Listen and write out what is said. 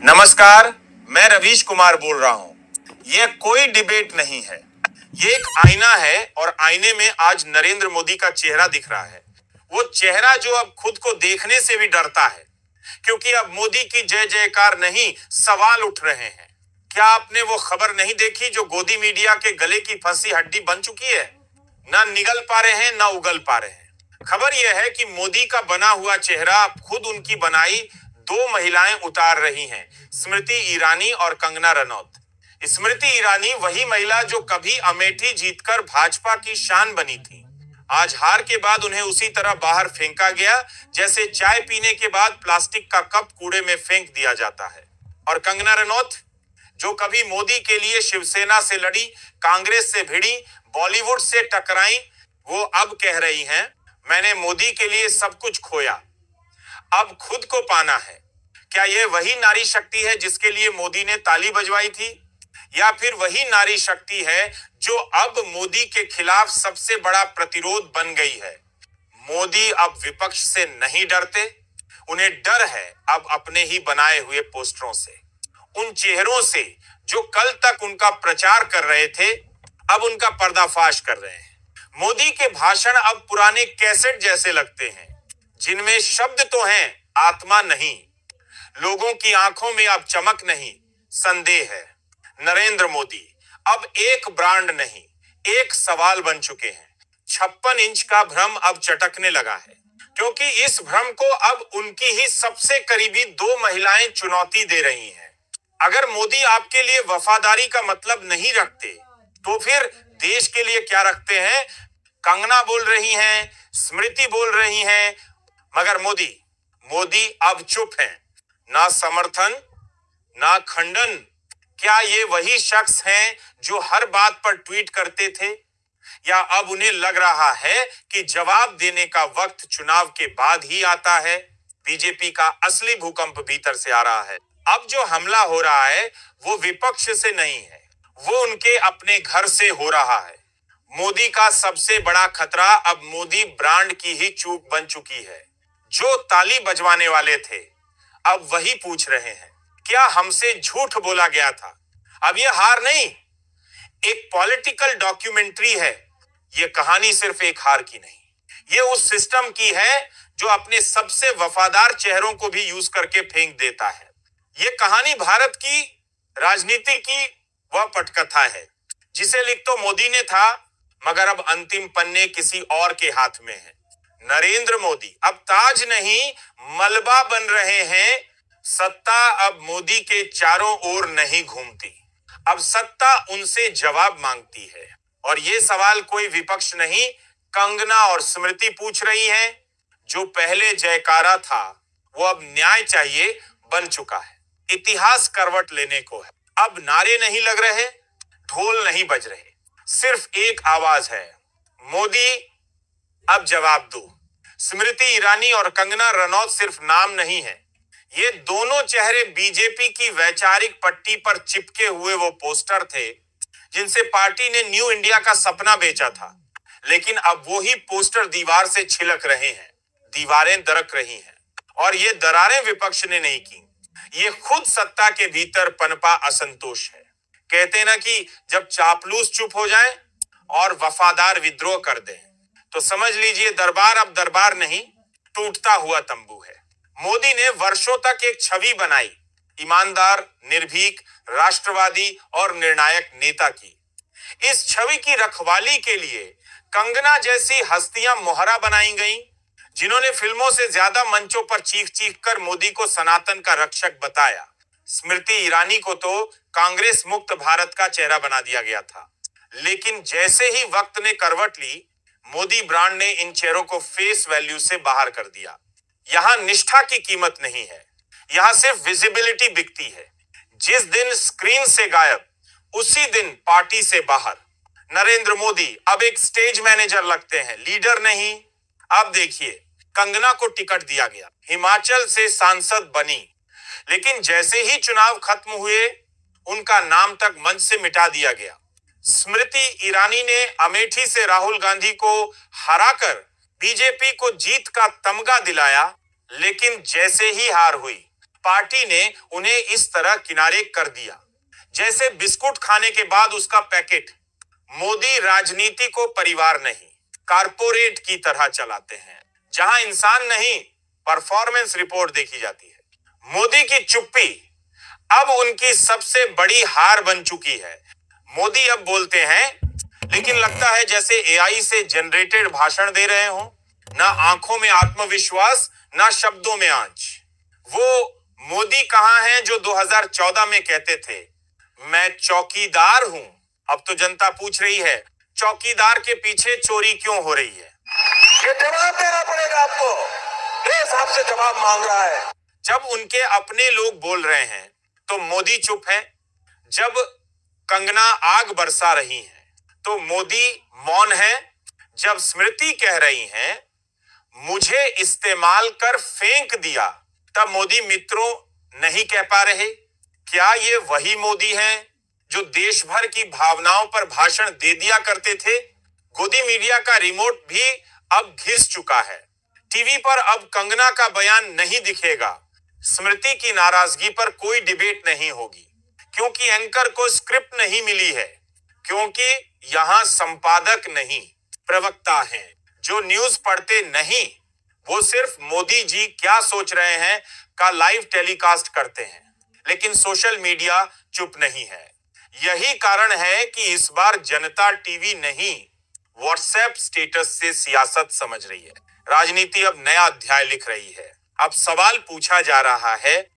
नमस्कार, मैं रवीश कुमार बोल रहा हूं। यह कोई डिबेट नहीं है, ये एक आईना है और आईने में आज नरेंद्र मोदी का चेहरा दिख रहा है। वो चेहरा जो अब खुद को देखने से भी डरता है, क्योंकि अब मोदी की जय जयकार नहीं, सवाल उठ रहे हैं। क्या आपने वो खबर नहीं देखी जो गोदी मीडिया के गले की फंसी हड्डी बन चुकी है? ना निगल पा रहे हैं, ना उगल पा रहे हैं। खबर यह है कि मोदी का बना हुआ चेहरा अब खुद उनकी बनाई दो महिलाएं उतार रही हैं, स्मृति ईरानी और कंगना रनौत। स्मृति ईरानी वही महिला जो कभी अमेठी जीतकर भाजपा की शान बनी थी। आज हार के बाद उन्हें उसी तरह बाहर फेंका गया जैसे चाय पीने के बाद प्लास्टिक का कप कूड़े में फेंक दिया जाता है। और कंगना रनौत, जो कभी मोदी के लिए शिवसेना से लड़ी, कांग्रेस से भिड़ी, बॉलीवुड से टकराई, वो अब कह रही हैं, मैंने मोदी के लिए सब कुछ खोया, अब खुद को पाना है। क्या यह वही नारी शक्ति है जिसके लिए मोदी ने ताली बजवाई थी, या फिर वही नारी शक्ति है जो अब मोदी के खिलाफ सबसे बड़ा प्रतिरोध बन गई है? मोदी अब विपक्ष से नहीं डरते, उन्हें डर है अब अपने ही बनाए हुए पोस्टरों से, उन चेहरों से जो कल तक उनका प्रचार कर रहे थे, अब उनका पर्दाफाश कर रहे हैं। मोदी के भाषण अब पुराने कैसेट जैसे लगते हैं, जिनमें शब्द तो हैं, आत्मा नहीं। लोगों की आंखों में अब चमक नहीं, संदेह है। नरेंद्र मोदी अब एक ब्रांड नहीं, एक सवाल बन चुके हैं। 56 इंच का भ्रम अब चटकने लगा है, क्योंकि इस भ्रम को अब उनकी ही सबसे करीबी दो महिलाएं चुनौती दे रही हैं। अगर मोदी आपके लिए वफादारी का मतलब नहीं रखते, तो फिर देश के लिए क्या रखते हैं? कंगना बोल रही हैं, स्मृति बोल रही हैं, मगर मोदी अब चुप हैं। ना समर्थन, ना खंडन। क्या ये वही शख्स हैं जो हर बात पर ट्वीट करते थे, या अब उन्हें लग रहा है कि जवाब देने का वक्त चुनाव के बाद ही आता है? बीजेपी का असली भूकंप भीतर से आ रहा है। अब जो हमला हो रहा है वो विपक्ष से नहीं है, वो उनके अपने घर से हो रहा है। मोदी का सबसे बड़ा खतरा अब मोदी ब्रांड की ही चूक बन चुकी है। जो ताली बजवाने वाले थे, अब वही पूछ रहे हैं, क्या हमसे झूठ बोला गया था? अब ये हार नहीं, एक पॉलिटिकल डॉक्यूमेंट्री है। ये कहानी सिर्फ एक हार की नहीं, ये उस सिस्टम की है जो अपने सबसे वफादार चेहरों को भी यूज करके फेंक देता है। ये कहानी भारत की राजनीति की वह पटकथा है जिसे लिख तो मोदी ने था, मगर अब अंतिम पन्ने किसी और के हाथ में है। नरेंद्र मोदी अब ताज नहीं, मलबा बन रहे हैं। सत्ता अब मोदी के चारों ओर नहीं घूमती, अब सत्ता उनसे जवाब मांगती है। और ये सवाल कोई विपक्ष नहीं, कंगना और स्मृति पूछ रही हैं। जो पहले जयकारा था, वो अब न्याय चाहिए बन चुका है। इतिहास करवट लेने को है। अब नारे नहीं लग रहे, ढोल नहीं बज रहे, सिर्फ एक आवाज है, मोदी अब जवाब दो। स्मृति ईरानी और कंगना रनौत सिर्फ नाम नहीं है, ये दोनों चेहरे बीजेपी की वैचारिक पट्टी पर चिपके हुए वो पोस्टर थे जिनसे पार्टी ने न्यू इंडिया का सपना बेचा था। लेकिन अब वो ही पोस्टर दीवार से छिलक रहे हैं, दीवारें दरक रही हैं। और ये दरारें विपक्ष ने नहीं की, ये खुद सत्ता के भीतर पनपा असंतोष है। कहते ना कि जब चापलूस चुप हो जाए और वफादार विद्रोह कर दें, तो समझ लीजिए दरबार अब दरबार नहीं, टूटता हुआ तंबू है। मोदी ने वर्षों तक एक छवि बनाई, ईमानदार, निर्भीक, राष्ट्रवादी और निर्णायक नेता की। इस छवि की रखवाली के लिए कंगना जैसी हस्तियां मोहरा बनाई गईं, जिन्होंने फिल्मों से ज्यादा मंचों पर चीख चीख कर मोदी को सनातन का रक्षक बताया। स्मृति ईरानी को तो कांग्रेस मुक्त भारत का चेहरा बना दिया गया था। लेकिन जैसे ही वक्त ने करवट ली, मोदी ब्रांड ने इन चेहरों को फेस वैल्यू से बाहर कर दिया। यहां निष्ठा की कीमत नहीं है, यहां सिर्फ विजिबिलिटी बिकती है। जिस दिन स्क्रीन से गायब, उसी दिन पार्टी से बाहर। नरेंद्र मोदी अब एक स्टेज मैनेजर लगते हैं, लीडर नहीं। अब देखिए, कंगना को टिकट दिया गया, हिमाचल से सांसद बनी, लेकिन जैसे ही चुनाव खत्म हुए, उनका नाम तक मंच से मिटा दिया गया। स्मृति ईरानी ने अमेठी से राहुल गांधी को हराकर बीजेपी को जीत का तमगा दिलाया, लेकिन जैसे ही हार हुई, पार्टी ने उन्हें इस तरह किनारे कर दिया जैसे बिस्कुट खाने के बाद उसका पैकेट। मोदी राजनीति को परिवार नहीं, कारपोरेट की तरह चलाते हैं, जहां इंसान नहीं, परफॉर्मेंस रिपोर्ट देखी जाती है। मोदी की चुप्पी अब उनकी सबसे बड़ी हार बन चुकी है। मोदी अब बोलते हैं, लेकिन लगता है जैसे एआई से जनरेटेड भाषण दे रहे हो। ना आंखों में आत्मविश्वास, ना शब्दों में आंच। वो मोदी कहां हैं जो 2014 में कहते थे, मैं चौकीदार हूं। अब तो जनता पूछ रही है, चौकीदार के पीछे चोरी क्यों हो रही है? ये जवाब देना पड़ेगा आपको। देश आपसे जवाब मांग रहा है। जब उनके अपने लोग बोल रहे हैं तो मोदी चुप है। जब कंगना आग बरसा रही हैं तो मोदी मौन है। जब स्मृति कह रही हैं, मुझे इस्तेमाल कर फेंक दिया, तब मोदी मित्रों नहीं कह पा रहे। क्या ये वही मोदी हैं जो देश भर की भावनाओं पर भाषण दे दिया करते थे? गोदी मीडिया का रिमोट भी अब घिस चुका है। टीवी पर अब कंगना का बयान नहीं दिखेगा। स्मृति की नाराजगी पर कोई डिबेट नहीं होगी, क्योंकि एंकर को स्क्रिप्ट नहीं मिली है, क्योंकि यहां संपादक नहीं, प्रवक्ता हैं जो न्यूज पढ़ते नहीं, वो सिर्फ मोदी जी क्या सोच रहे हैं का लाइव टेलीकास्ट करते हैं। लेकिन सोशल मीडिया चुप नहीं है। यही कारण है कि इस बार जनता टीवी नहीं, व्हाट्सएप स्टेटस से सियासत समझ रही है। राजनीति अब नया अध्याय लिख रही है। अब सवाल पूछा जा रहा है,